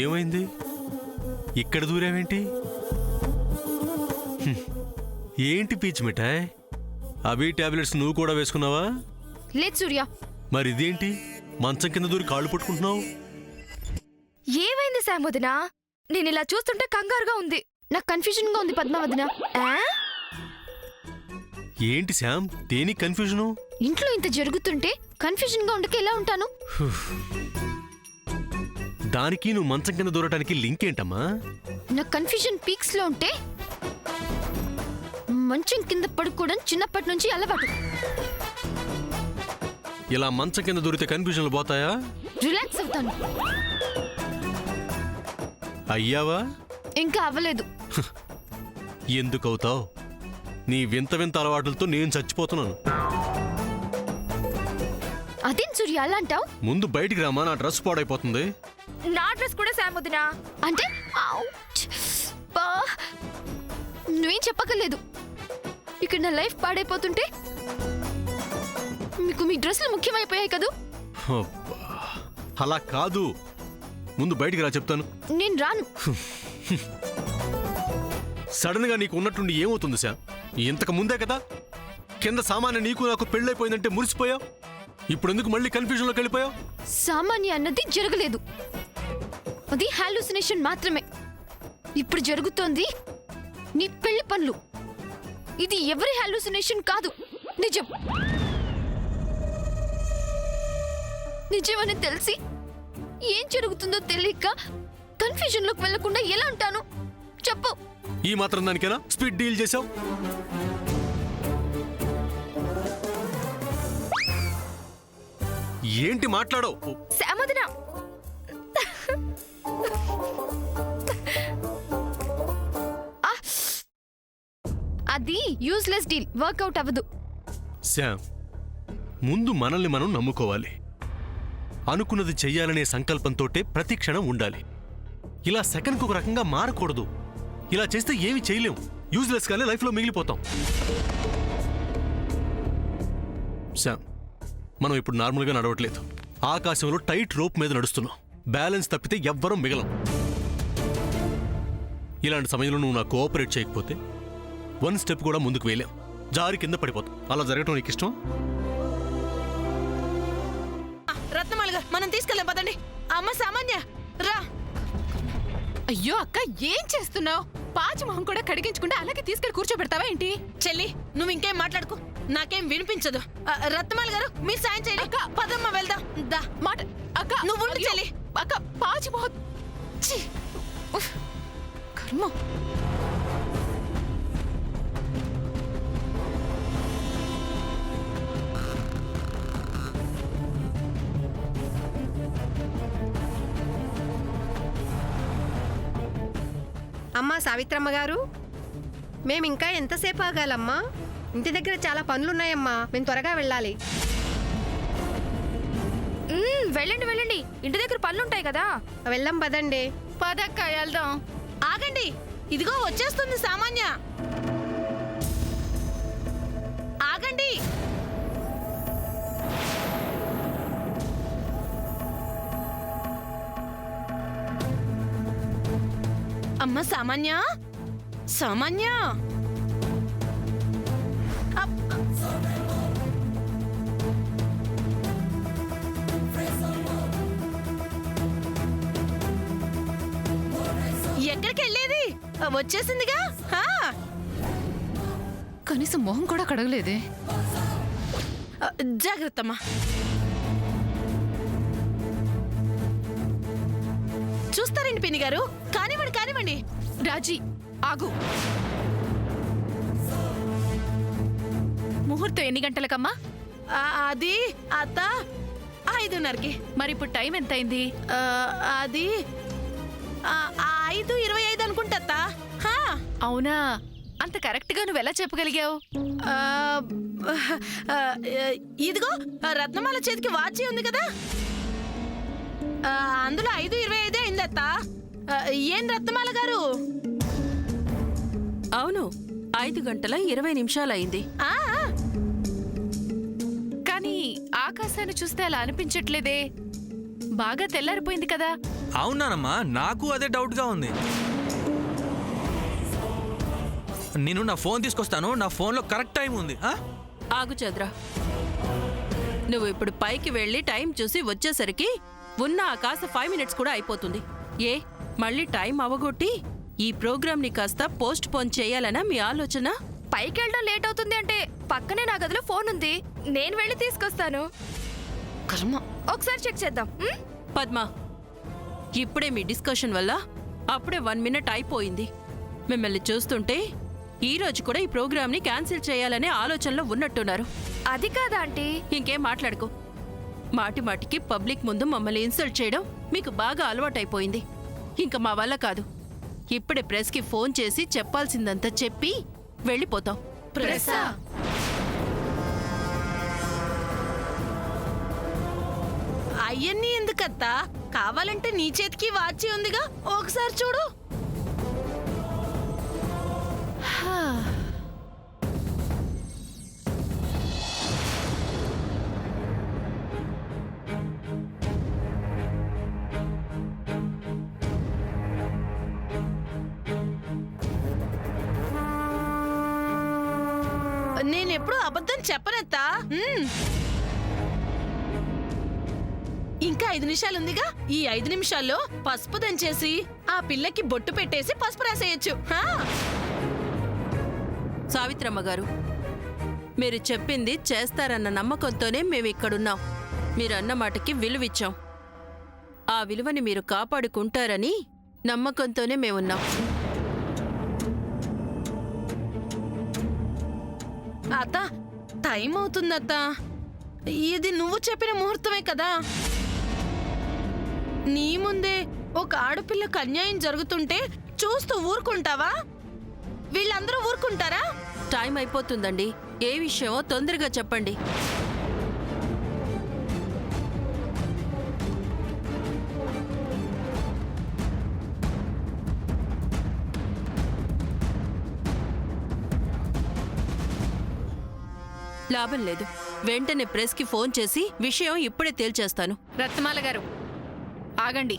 ఏమైంది? ఇక్కడ దూరావేంటి? ఏంటి పీచు మిఠాయ్? అవి టాబ్లెట్స్ నువ్వు కూడా వేసుకున్నావా? లేదు సూర్య. మరి ఇదేంటి మంచం కింద దూరి కాళ్ళు పట్టుకుంటున్నావు? ఏమైంది శామ్ వదినా? నేను ఇలా చూస్తుంటే కంగారుగా ఉంది. నాకు కన్ఫ్యూజన్ గా ఉంది పద్మ వదినా. ఏంటి శామ్, దేనికి కన్ఫ్యూజను? ఇంట్లో ఇంత జరుగుతుంటే కన్ఫ్యూజన్ గా ఉండక ఎలా ఉంటాను? దానికి నువ్వు మంచం కింద దూరటానికి లింక్ ఏంటమ్మా? నా కన్ఫ్యూజన్ పీక్స్ లో ఉంటే మంచం కింద పడుకోవడం చిన్నప్పటి నుంచి అలవాటు. ఇలా మంచం కింద దూరితే కన్ఫ్యూజన్లు పోతాయా? రిలాక్స్ అవుతాను. అయ్యావా? ఇంకా అవ్వలేదు. ఎందుకు అవుతావు? నీ వింత వింత అలవాట్లతో నేను చచ్చిపోతున్నాను. అదేం సూర్య అలా అంటావు? ముందు బయటికి రామా, నా డ్రెస్ పాడైపోతుంది. నా డ్రెస్ కూడా శామ్ వదినా. అంటే నువ్వేం చెప్పకలేదు. ఇక్కడ నా లైఫ్ పాడైపోతుంటే మీకు మీ డ్రెస్లు ముఖ్యమైపోయాయి కదూ? అలా కాదు, ముందు బయటికి రా చెప్తాను. నేను రాను. సడన్ గా నీకు ఉన్నట్టుండి ఏమవుతుంది శామ్? ఇంతకు ముందే కదా కింద సామాన్య నీకు నాకు పెళ్ళైపోయిందంటే మురిసిపోయావు. ఇప్పుడు ఎందుకు మళ్ళీ కన్ఫ్యూజన్ లోకి వెళ్ళిపోయావు? సామాన్య అన్నది జరగలేదు, అది హాలుసినేషన్ మాత్రమే. ఇప్పుడు జరుగుతోంది నీ పెళ్లి పనులు. ఇది ఎవరి హాలుసినేషన్ కాదు, నిజం. నిజమని తెలిసి ఏం జరుగుతుందో తెలియక కన్ఫ్యూజన్ లోకి వెళ్లకుండా ఎలా అంటాను చెప్పు. ఈ మాత్రం దానికేనా స్పీడ్ డీల్ చేసావు? ఏంటి మాట్లాడవు? శామదనా, అది యూజ్లెస్ డీల్, వర్కౌట్ అవ్వదు. శామ్, ముందు మనల్ని మనం నమ్ముకోవాలి. అనుకున్నది చెయ్యాలనే సంకల్పంతోటే ప్రతి క్షణం ఉండాలి. ఇలా సెకండ్కి ఒక రకంగా మారకూడదు. ఇలా చేస్తే ఏమి చేయలేం, యూజ్లెస్ గానే లైఫ్లో మిగిలిపోతాం. శామ్, మనం ఇప్పుడు నార్మల్గా నడవట్లేదు. ఆకాశంలో టైట్ రోప్ మీద నడుస్తున్నాం. బ్యాలెన్స్ తప్పితే ఎవ్వరం మిగలం. ఇలాంటి సమయంలో నువ్వు నాకు కోఆపరేట్ చేయకపోతే వన్ స్టెప్ కూడా ముందుకు వేయలేం, జారి కింద పడిపోతాం. అలా జరగటం నీకు ఇష్టం? రత్నమాలగా మనం తీసుకెళ్ళాం పదండి. అమ్మ సామాన్య రా. అయ్యో అక్క, ఏం చేస్తున్నావు? పాచి మొహం కూడా కడిగించకుండా అలాగే తీసుకెళ్లి కూర్చోబెడతావా ఏంటి? చెల్లి, నువ్వు ఇంకేం మాట్లాడుకో, నాకేం వినిపించదు. రత్నమాల గారు మీరు సాయం చేయండి. అక్క, పదమ్మ వెళ్దాం. దా మాట అక్క, నువ్వు ఉండు చెల్లి. అక్క, పాచి మొహం. కర్మ. అమ్మా సావిత్రమ్మ గారు, మేమింకా ఎంతసేపు ఆగాలమ్మా? ఇంటి దగ్గర చాలా పనులున్నాయమ్మా, మేము త్వరగా వెళ్ళాలి. వెళ్ళండి వెళ్ళండి, ఇంటి దగ్గర పనులుంటాయి కదా. వెళ్ళం పదండి. పదక్క వెళ్దాం. ఆగండి, ఇదిగో వచ్చేస్తుంది సామాన్య. ఆగండి. అమ్మ సామాన్య, సామాన్య. ఎక్కడికి వెళ్ళేది? వచ్చేసిందిగా. కనీసం మొహం కూడా కడగలేదే. జాగ్రత్తమ్మా. చూస్తారండి పిన్ని గారు, కానివ్వండి కానివ్వండి. రాజీ ఆగు. ముహూర్తం ఎన్ని గంటలకమ్మా? అది అత్త 5 5:30కి. మరి ఇప్పుడు టైం ఎంతైంది? అది 5:25 అనుకుంటా అత్త. హా. అవునా, అంత కరెక్ట్ గా నువ్వు ఎలా చెప్పగలిగావు? ఆ, ఆ, ఇదిగో రత్నమాల చేతికి వాచి ఉంది కదా, అందులో 5:25 అయింది అత్త. ఏం రత్నమాల గారు? అవును, 5:20 అయింది. ఆ, కానీ ఆకాశాన్ని చూస్తే అలా అనిపించట్లేదే, బాగా తెల్లారిపోయింది కదా. అవునానమ్మా, నాకు అదే డౌట్గా ఉంది. నేను నా ఫోన్ తీసుకొస్తాను, నా ఫోన్లో కరెక్ట్ టైం ఉంది. ఆగు చంద్ర, నువ్వు ఇప్పుడు పైకి వెళ్ళి టైం చూసి వచ్చేసరికి ఉన్న ఆ కాస్త 5 మినిట్స్ కూడా అయిపోతుంది. మళ్ళీ టైం అవగొట్టి ఈ ప్రోగ్రామ్ ని కాస్త పోస్ట్ పోన్ చేయాలనా మీ ఆలోచన? పైకి వెళ్ళడం లేట్ అవుతుంది అంటే పక్కనే నా గదిలో ఫోన్ ఉంది, నేను వెళ్ళి తీసుకొస్తాను. కర్మ. ఒకసారి చెక్ చేద్దాం. పద్మ, ఇప్పుడే మీ డిస్కషన్ వల్ల అప్పుడే 1 మినిట్ అయిపోయింది. మిమ్మల్ని చూస్తుంటే ఈ రోజు కూడా ఈ ప్రోగ్రామ్ ని క్యాన్సిల్ చేయాలనే ఆలోచనలో ఉన్నట్టున్నారు. అది కాదా ఆంటీ? ఇంకేం మాట్లాడుకో. మాటి మాటికి పబ్లిక్ ముందు మమ్మల్ని ఇన్సల్ట్ చేయడం మీకు బాగా అలవాటైపోయింది. ఇంకా మా వల్ల కాదు. ఇప్పుడే ప్రెస్కి ఫోన్ చేసి చెప్పాల్సిందంతా చెప్పి వెళ్ళిపోతాం. ప్రెస్సా? అయ్యన్నీ ఎందుకత్తా? కావాలంటే నీ చేతికి వాచి ఉందిగా, ఒకసారి చూడు. నేనెప్పుడు అబద్ధం చెప్పనత్తా. ఇంకా 5 నిమిషాలు ఉందిగా, ఈ 5 నిమిషాల్లో పసుపు దంచేసి ఆ పిల్లకి బొట్టు పెట్టేసి పసుపు రాసేయచ్చు. సావిత్రమ్మ గారు, మీరు చెప్పింది చేస్తారన్న నమ్మకంతోనే మేము ఇక్కడున్నాం. మీరు అన్న మాటకి విలువిచ్చాం. ఆ విలువని మీరు కాపాడుకుంటారని నమ్మకంతోనే మేమున్నాం. అత్త, టైం అవుతుందత్తా. ఇది నువ్వు చెప్పిన ముహూర్తమే కదా. నీ ముందే ఒక ఆడపిల్లకు అన్యాయం జరుగుతుంటే చూస్తూ ఊరుకుంటావా? వీళ్ళందరూ ఊరుకుంటారా? టైం అయిపోతుందండి. ఏ విషయమో తొందరగా చెప్పండి. లాభం లేదు. వెంటనే ప్రెస్కి ఫోన్ చేసి విషయం ఇప్పుడే తేల్చేస్తాను. రత్నమాల గారు, ఆగండి.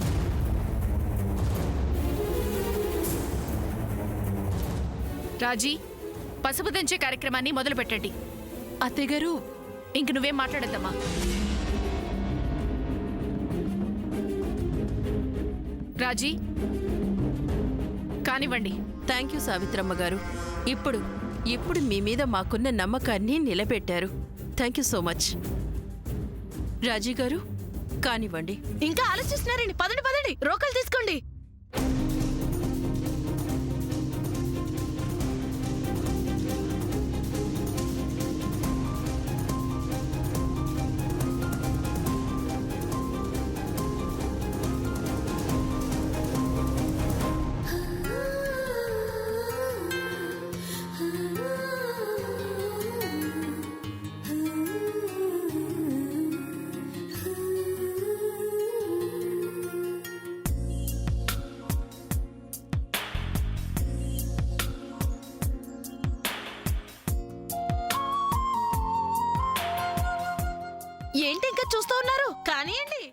రాజీ, పసుపు దంచే కార్యక్రమాన్ని మొదలు పెట్టండి. అత్తయ్యగారు, ఇంక నువ్వేం మాట్లాడద్దమ్మా. రాజీ, కానివ్వండి. థ్యాంక్ యూ సావిత్రమ్మ గారు. ఇప్పుడు మీ మీద మాకున్న నమ్మకాన్ని నిలబెట్టారు. Thank you so much. Raji గారు, కానివ్వండి. ఇంకా ఆలోచిస్తున్నారండి. పదండి పదండి, రోకలు తీసుకోండి. ఏంటి ఇంకా చూస్తూ ఉన్నారు? కానియండి.